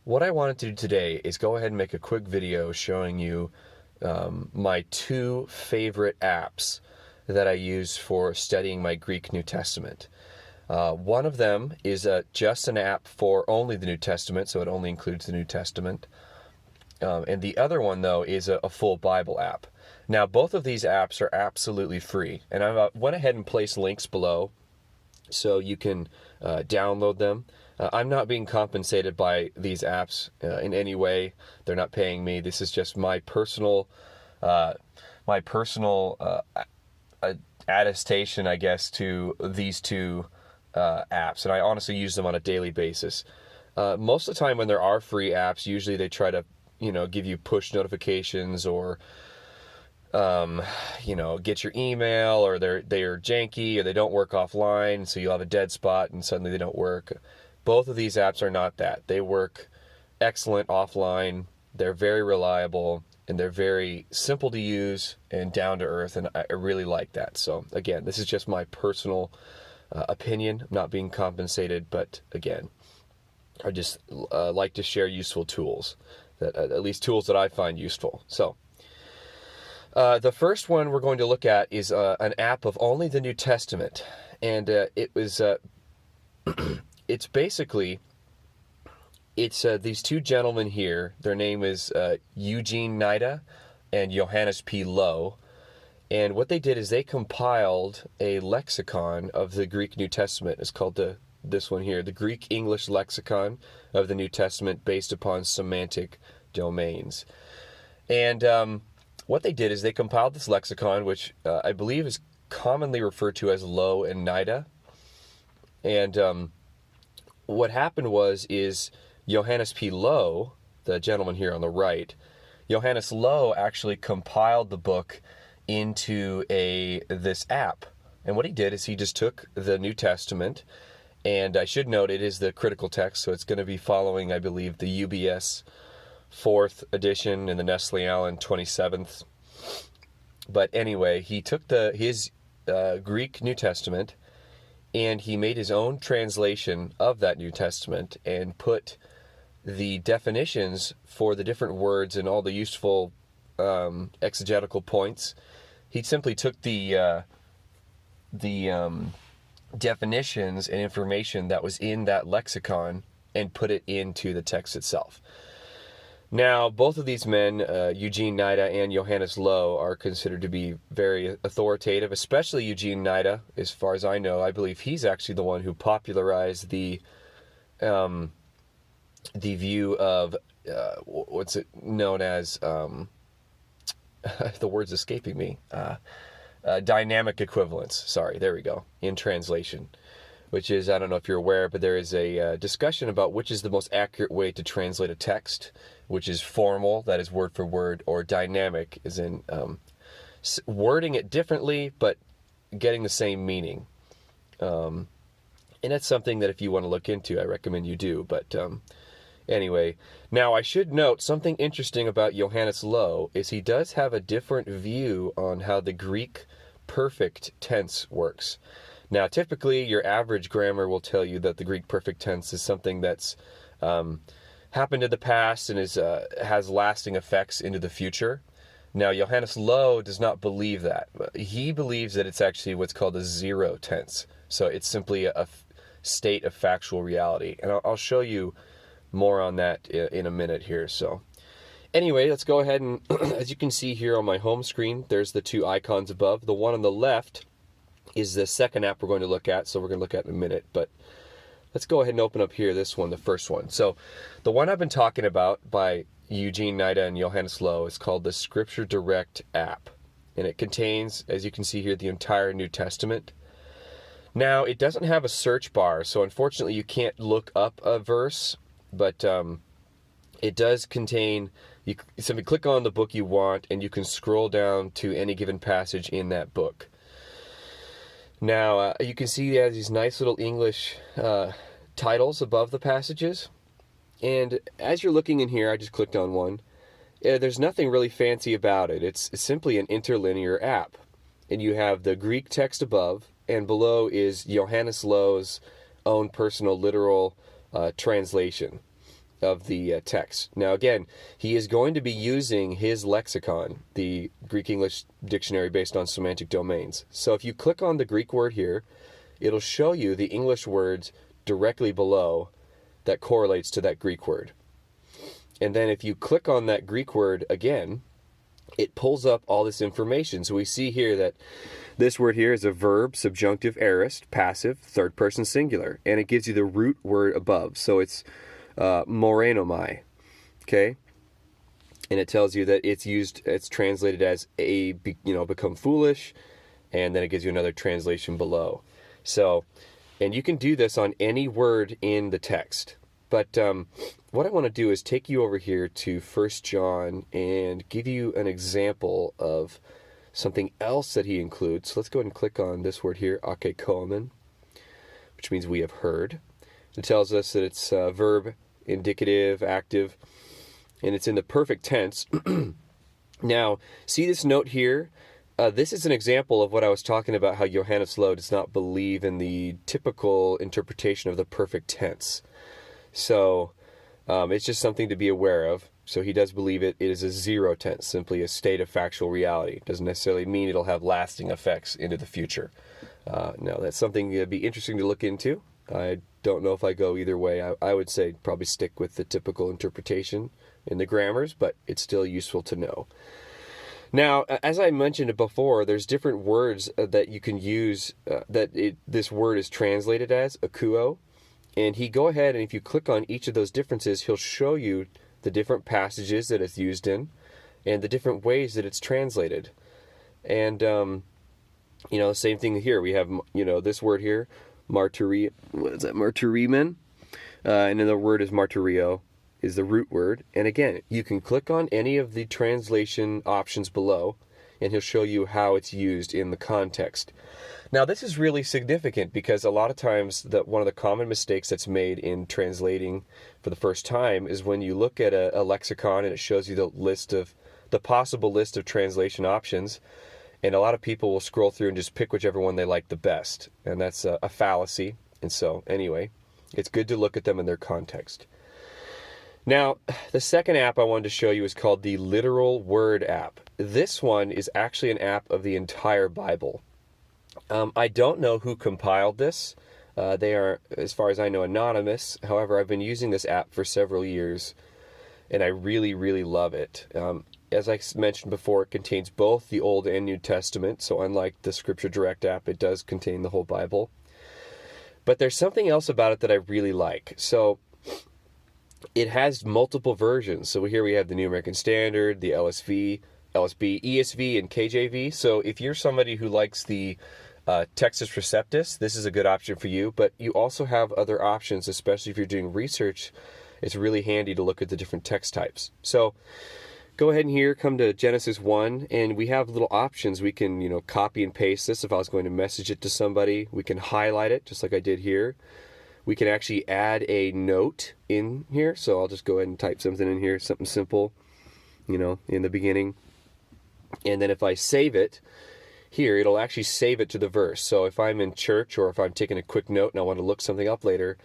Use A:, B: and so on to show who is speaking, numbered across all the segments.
A: What I wanted to do today is go ahead and make a quick video showing you my two favorite apps that I use for studying my Greek New Testament. One of them is just an app for only the New Testament, so it only includes the New Testament. And the other one, though, is a full Bible app. Now, both of these apps are absolutely free, and I went ahead and placed links below so you can download them. I'm not being compensated by these apps in any way. They're not paying me. This is just my personal attestation, I guess, to these two apps, and I honestly use them on a daily basis. Most of the time when there are free apps, usually they try to, give you push notifications or, get your email, or they're janky, or they don't work offline, so you'll have a dead spot and suddenly they don't work. Both of these apps are not that. They work excellent offline. They're very reliable, and they're very simple to use and down to earth, and I really like that. So again, this is just my personal opinion. I'm not being compensated, but again, I just like to share useful tools, that at least tools that I find useful. So the first one we're going to look at is an app of only the New Testament, and it's basically these two gentlemen here. Their name is Eugene Nida and Johannes P. Lowe. And what they did is they compiled a lexicon of the Greek New Testament. It's called this one here, the Greek English Lexicon of the New Testament, based upon semantic domains. And what they did is they compiled this lexicon, which I believe is commonly referred to as Lowe and Nida. And what happened is Johannes P. Lowe, the gentleman here on the right, Johannes Lowe actually compiled the book into this app. And what he did is he just took the New Testament, and I should note it is the critical text, so it's going to be following, I believe, the UBS 4th edition and the Nestle Allen 27th. But anyway, he took his Greek New Testament, and he made his own translation of that New Testament and put the definitions for the different words and all the useful exegetical points. He simply took the definitions and information that was in that lexicon and put it into the text itself. Now, both of these men, Eugene Nida and Johannes Lowe, are considered to be very authoritative, especially Eugene Nida. As far as I know, I believe he's actually the one who popularized the view of what's it known as, the word's escaping me, dynamic equivalence. Sorry, there we go, in translation. Which is, I don't know if you're aware, but there is a discussion about which is the most accurate way to translate a text, which is formal, that is word for word, or dynamic, as in wording it differently, but getting the same meaning. And that's something that if you want to look into, I recommend you do. But anyway, now I should note something interesting about Johannes Lowe is he does have a different view on how the Greek perfect tense works. Now, typically, your average grammar will tell you that the Greek perfect tense is something that's happened in the past and has lasting effects into the future. Now, Johannes Lowe does not believe that. He believes that it's actually what's called a zero tense. So it's simply a state of factual reality. And I'll show you more on that in a minute here. So anyway, let's go ahead and, as you can see here on my home screen, there's the two icons above. The one on the left is the second app we're going to look at, so we're going to look at in a minute. But let's go ahead and open up here, this one, the first one. So the one I've been talking about by Eugene Nida and Johannes Lowe is called the Scripture Direct app. And it contains, as you can see here, the entire New Testament. Now, it doesn't have a search bar, so unfortunately you can't look up a verse, but it does contain, you simply click on the book you want, and you can scroll down to any given passage in that book. Now, you can see it has these nice little English titles above the passages. And as you're looking in here, I just clicked on one. There's nothing really fancy about it. It's simply an interlinear app. And you have the Greek text above, and below is Johannes Lowe's own personal literal translation. of the text. Now, again, he is going to be using his lexicon, the Greek-English dictionary based on semantic domains. So if you click on the Greek word here, it'll show you the English words directly below that correlates to that Greek word. And then if you click on that Greek word again, it pulls up all this information. So we see here that this word here is a verb, subjunctive, aorist, passive, third person singular. And it gives you the root word above. So it's morenomai, okay? And it tells you that it's translated as become foolish, and then it gives you another translation below. So, and you can do this on any word in the text. But what I want to do is take you over here to 1 John and give you an example of something else that he includes. So let's go ahead and click on this word here, akekomen, which means we have heard. It tells us that it's verb, indicative, active, and it's in the perfect tense. Now, see this note here? This is an example of what I was talking about, how Johannes Lowe does not believe in the typical interpretation of the perfect tense. So it's just something to be aware of. So he does believe it is a zero tense, simply a state of factual reality. Doesn't necessarily mean it'll have lasting effects into the future. Now, that's something that'd be interesting to look into. I don't know if I go either way. I would say probably stick with the typical interpretation in the grammars, but it's still useful to know. Now, as I mentioned before, there's different words that you can use this word is translated as, akuo. And he go ahead and if you click on each of those differences, he'll show you the different passages that it's used in and the different ways that it's translated. And, same thing here. We have, this word here, martyrimen? And then the word is martyrio, is the root word. And again, you can click on any of the translation options below, and he'll show you how it's used in the context. Now, this is really significant because a lot of times one of the common mistakes that's made in translating for the first time is when you look at a lexicon and it shows you the possible list of translation options, and a lot of people will scroll through and just pick whichever one they like the best, and that's a fallacy. And so, anyway, it's good to look at them in their context. Now, the second app I wanted to show you is called the Literal Word app. This one is actually an app of the entire Bible. I don't know who compiled this. They are, as far as I know, anonymous. However, I've been using this app for several years, and I really, really love it. As I mentioned before, it contains both the Old and New Testament, so unlike the Scripture Direct app, it does contain the whole Bible. But there's something else about it that I really like. So it has multiple versions. So here we have the New American Standard, the LSB, ESV, and KJV. So if you're somebody who likes the Textus Receptus, this is a good option for you. But you also have other options, especially if you're doing research. It's really handy to look at the different text types. So go ahead and here, come to Genesis 1, and we have little options. We can, copy and paste this. If I was going to message it to somebody, we can highlight it, just like I did here. We can actually add a note in here. So I'll just go ahead and type something in here, something simple, in the beginning. And then if I save it, here, it'll actually save it to the verse. So if I'm in church or if I'm taking a quick note and I want to look something up later,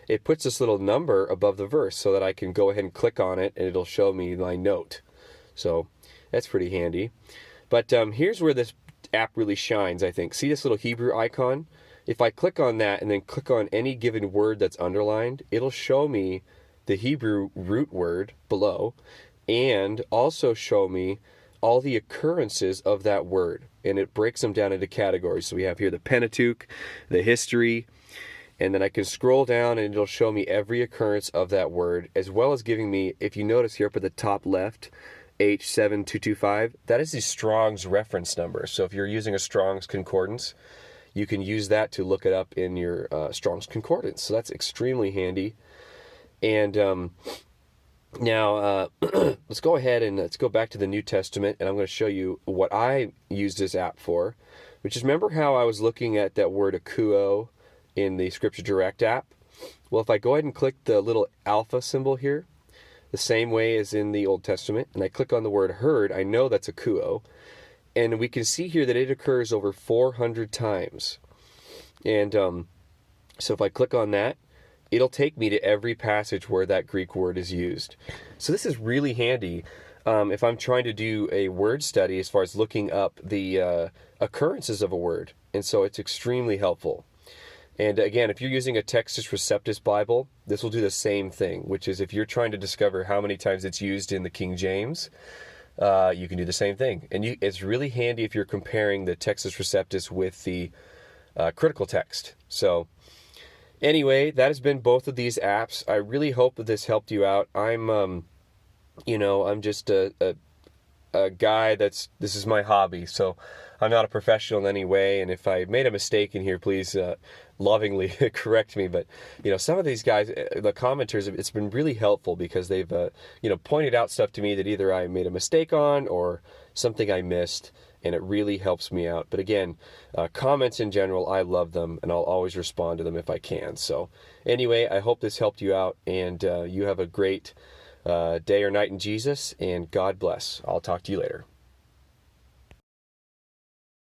A: it puts this little number above the verse so that I can go ahead and click on it and it'll show me my note. So that's pretty handy. But here's where this app really shines, I think. See this little Hebrew icon? If I click on that and then click on any given word that's underlined, it'll show me the Hebrew root word below and also show me all the occurrences of that word. And it breaks them down into categories. So we have here the Pentateuch, the history, and then I can scroll down and it'll show me every occurrence of that word, as well as giving me, if you notice here up at the top left, H7225, that is the Strong's reference number. So if you're using a Strong's concordance, you can use that to look it up in your Strong's concordance. So that's extremely handy. And now, let's go ahead and let's go back to the New Testament, and I'm going to show you what I use this app for, which is, remember how I was looking at that word akuo in the Scripture Direct app? Well, if I go ahead and click the little alpha symbol here, the same way as in the Old Testament, and I click on the word heard, I know that's akuo, and we can see here that it occurs over 400 times. And so if I click on that, it'll take me to every passage where that Greek word is used. So this is really handy if I'm trying to do a word study as far as looking up the occurrences of a word. And so it's extremely helpful. And again, if you're using a Textus Receptus Bible, this will do the same thing, which is if you're trying to discover how many times it's used in the King James, you can do the same thing. And it's really handy if you're comparing the Textus Receptus with the critical text. So anyway, that has been both of these apps. I really hope that this helped you out. I'm just a guy this is my hobby, so I'm not a professional in any way, and if I made a mistake in here, please lovingly correct me. But some of these guys, the commenters, it's been really helpful because they've pointed out stuff to me that either I made a mistake on or something I missed, and it really helps me out. But again, comments in general, I love them, and I'll always respond to them if I can. So anyway, I hope this helped you out, and you have a great day or night in Jesus, and God bless. I'll talk to you later.